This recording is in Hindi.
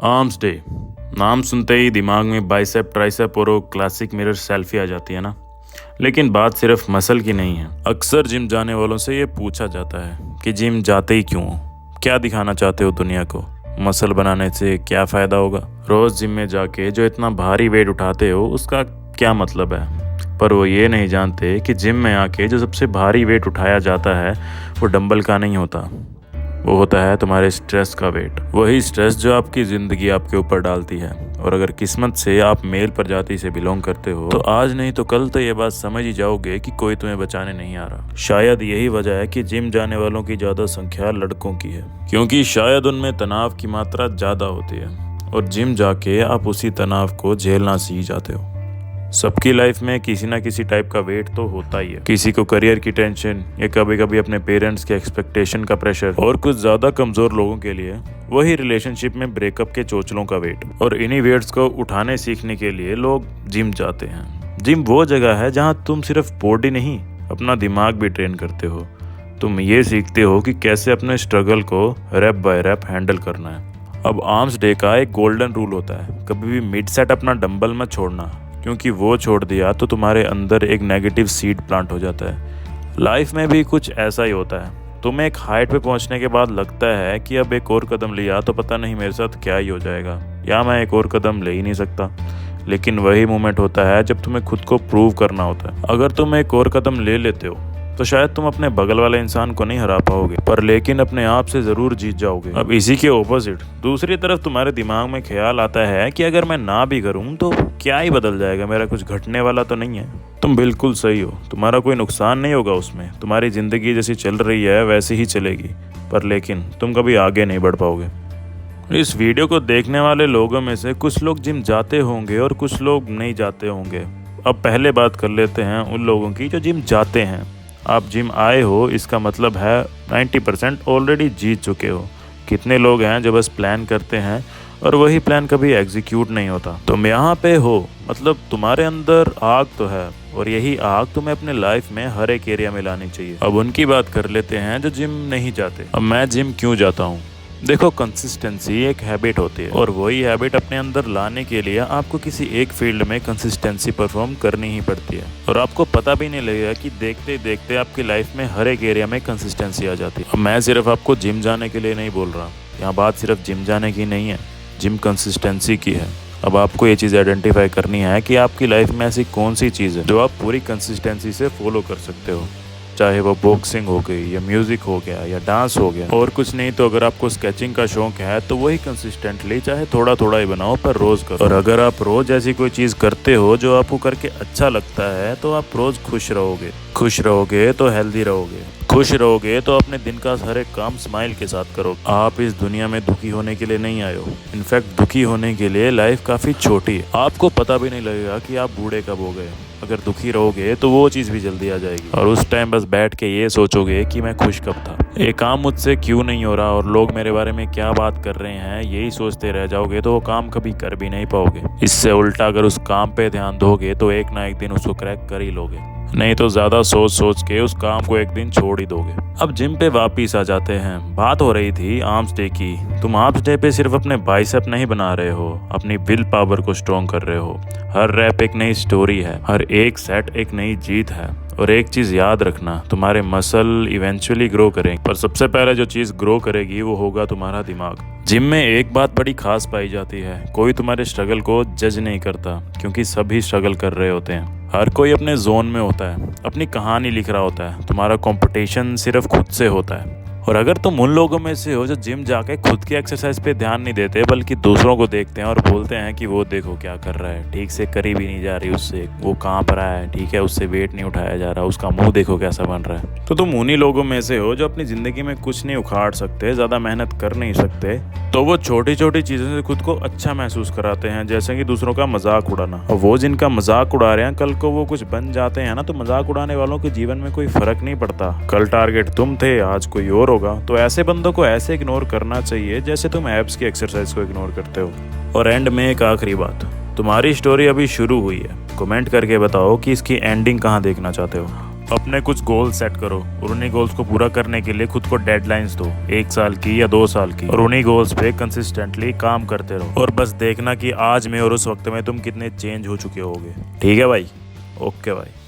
आर्म्स डे नाम सुनते ही दिमाग में बाइसेप ट्राइसेप और वो क्लासिक मिरर सेल्फी आ जाती है ना। लेकिन बात सिर्फ मसल की नहीं है। अक्सर जिम जाने वालों से ये पूछा जाता है कि जिम जाते ही क्यों हो, क्या दिखाना चाहते हो दुनिया को, मसल बनाने से क्या फ़ायदा होगा। रोज़ जिम में जाके जो इतना भारी वेट उठाते हो उसका क्या मतलब है। पर वो ये नहीं जानते कि जिम में आके जो सबसे भारी वेट उठाया जाता है वो डंबल का नहीं होता, वो होता है तुम्हारे स्ट्रेस का वेट। वही स्ट्रेस जो आपकी ज़िंदगी आपके ऊपर डालती है। और अगर किस्मत से आप मेल प्रजाति से बिलोंग करते हो तो आज नहीं तो कल तो ये बात समझ ही जाओगे कि कोई तुम्हें बचाने नहीं आ रहा। शायद यही वजह है कि जिम जाने वालों की ज़्यादा संख्या लड़कों की है, क्योंकि शायद उनमें तनाव की मात्रा ज़्यादा होती है और जिम जाके आप उसी तनाव को झेलना सीख जाते हो। सबकी लाइफ में किसी ना किसी टाइप का वेट तो होता ही है। किसी को करियर की टेंशन या कभी कभी अपने पेरेंट्स के एक्सपेक्टेशन का प्रेशर, और कुछ ज़्यादा कमज़ोर लोगों के लिए वही रिलेशनशिप में ब्रेकअप के चोचलों का वेट। और इन्हीं वेट्स को उठाने सीखने के लिए लोग जिम जाते हैं। जिम वो जगह है जहाँ तुम सिर्फ बॉडी नहीं अपना दिमाग भी ट्रेन करते हो। तुम ये सीखते हो कि कैसे अपने स्ट्रगल को रैप बाय रैप हैंडल करना है। अब आर्म्स डे का एक गोल्डन रूल होता है, कभी भी मिड सेट अपना डंबल मत छोड़ना, क्योंकि वो छोड़ दिया तो तुम्हारे अंदर एक नेगेटिव सीड प्लांट हो जाता है। लाइफ में भी कुछ ऐसा ही होता है। तुम्हें एक हाइट पे पहुंचने के बाद लगता है कि अब एक और कदम लिया तो पता नहीं मेरे साथ क्या ही हो जाएगा, या मैं एक और कदम ले ही नहीं सकता। लेकिन वही मोमेंट होता है जब तुम्हें खुद को प्रूव करना होता है। अगर तुम एक और कदम ले लेते हो तो शायद तुम अपने बगल वाले इंसान को नहीं हरा पाओगे, पर लेकिन अपने आप से ज़रूर जीत जाओगे। अब इसी के ऑपोजिट दूसरी तरफ तुम्हारे दिमाग में ख्याल आता है कि अगर मैं ना भी करूं तो क्या ही बदल जाएगा, मेरा कुछ घटने वाला तो नहीं है। तुम बिल्कुल सही हो, तुम्हारा कोई नुकसान नहीं होगा उसमें, तुम्हारी ज़िंदगी जैसी चल रही है वैसी ही चलेगी, पर लेकिन तुम कभी आगे नहीं बढ़ पाओगे। इस वीडियो को देखने वाले लोगों में से कुछ लोग जिम जाते होंगे और कुछ लोग नहीं जाते होंगे। अब पहले बात कर लेते हैं उन लोगों की जो जिम जाते हैं। आप जिम आए हो इसका मतलब है 90% ऑलरेडी जीत चुके हो। कितने लोग हैं जो बस प्लान करते हैं और वही प्लान कभी एग्जीक्यूट नहीं होता। तुम यहाँ पे हो मतलब तुम्हारे अंदर आग तो है, और यही आग तुम्हें अपने लाइफ में हर एक एरिया में लानी चाहिए। अब उनकी बात कर लेते हैं जो जिम नहीं जाते। अब मैं जिम क्यों जाता हूँ? देखो, कंसिस्टेंसी एक हैबिट होती है, और वही हैबिट अपने अंदर लाने के लिए आपको किसी एक फील्ड में कंसिस्टेंसी परफॉर्म करनी ही पड़ती है। और आपको पता भी नहीं लगेगा कि देखते देखते आपकी लाइफ में हर एक एरिया में कंसिस्टेंसी आ जाती है। अब मैं सिर्फ आपको जिम जाने के लिए नहीं बोल रहा, यहाँ बात सिर्फ जिम जाने की नहीं है, जिम कंसिस्टेंसी की है। अब आपको ये चीज़ आइडेंटिफाई करनी है कि आपकी लाइफ में ऐसी कौन सी चीज़ है जो आप पूरी कंसिस्टेंसी से फॉलो कर सकते हो। चाहे वो बॉक्सिंग हो गई या म्यूज़िक हो गया या डांस हो गया, और कुछ नहीं तो अगर आपको स्केचिंग का शौक है तो वही कंसिस्टेंटली चाहे थोड़ा थोड़ा ही बनाओ पर रोज़ करो। और अगर आप रोज़ ऐसी कोई चीज़ करते हो जो आपको करके अच्छा लगता है तो आप रोज़ खुश रहोगे तो हेल्दी रहोगे, खुश रहोगे तो अपने दिन का हर एक काम स्माइल के साथ करो। आप इस दुनिया में दुखी होने के लिए नहीं आए हो, इनफैक्ट दुखी होने के लिए लाइफ काफ़ी छोटी है। आपको पता भी नहीं लगेगा कि आप बूढ़े कब हो गए। अगर दुखी रहोगे तो वो चीज़ भी जल्दी आ जाएगी, और उस टाइम बस बैठ के ये सोचोगे कि मैं खुश कब था, ये काम मुझसे क्यों नहीं हो रहा, और लोग मेरे बारे में क्या बात कर रहे हैं, यही सोचते रह जाओगे तो वो काम कभी कर भी नहीं पाओगे। इससे उल्टा अगर उस काम पे ध्यान दोगे तो एक ना एक दिन उसको क्रैक कर ही लोगे, नहीं तो ज़्यादा सोच के उस काम को एक दिन छोड़ ही दोगे। अब जिम पे वापिस आ जाते हैं। बात हो रही थी आर्म्स डे की। तुम आर्म्स डे पे सिर्फ अपने बाइसेप नहीं बना रहे हो, अपनी विल पावर को स्ट्रॉन्ग कर रहे हो। हर रैप एक नई स्टोरी है, हर एक सेट एक नई जीत है। और एक चीज़ याद रखना, तुम्हारे मसल इवेंचुअली ग्रो करेंगे, पर सबसे पहले जो चीज़ ग्रो करेगी वो होगा तुम्हारा दिमाग। जिम में एक बात बड़ी खास पाई जाती है, कोई तुम्हारे स्ट्रगल को जज नहीं करता, क्योंकि सभी स्ट्रगल कर रहे होते हैं। हर कोई अपने जोन में होता है, अपनी कहानी लिख रहा होता है। तुम्हारा कंपटीशन सिर्फ खुद से होता है। और अगर तुम उन लोगों में से हो जो जिम जाके खुद की एक्सरसाइज पे ध्यान नहीं देते बल्कि दूसरों को देखते हैं और बोलते हैं कि वो देखो क्या कर रहा है, ठीक से करी भी नहीं जा रही उससे, वो कहाँ पर आया है, ठीक है उससे वेट नहीं उठाया जा रहा, उसका मुंह देखो कैसा बन रहा है, तो तुम उन्हीं लोगों में से हो जो अपनी ज़िंदगी में कुछ नहीं उखाड़ सकते, ज़्यादा मेहनत कर नहीं सकते, तो वो छोटी छोटी चीज़ों से खुद को अच्छा महसूस कराते हैं, जैसे कि दूसरों का मजाक उड़ाना। और वो जिनका मजाक उड़ा रहे हैं कल को वो कुछ बन जाते हैं ना, तो मजाक उड़ाने वालों के जीवन में कोई फर्क नहीं पड़ता। कल टारगेट तुम थे, आज कोई और होगा। तो ऐसे बंदों को ऐसे इग्नोर करना चाहिए जैसे तुम एब्स की एक्सरसाइज को इग्नोर करते हो। और एंड में एक आखिरी बात, तुम्हारी स्टोरी अभी शुरू हुई है, कमेंट करके बताओ कि इसकी एंडिंग कहाँ देखना चाहते हो। अपने कुछ गोल सेट करो और उन्हीं गोल्स को पूरा करने के लिए खुद को डेडलाइंस दो, 1 साल की या 2 साल की, और उन्हीं गोल्स पे कंसिस्टेंटली काम करते रहो और बस देखना कि आज में और उस वक्त में तुम कितने चेंज हो चुके होगे। ठीक है भाई? ओके भाई।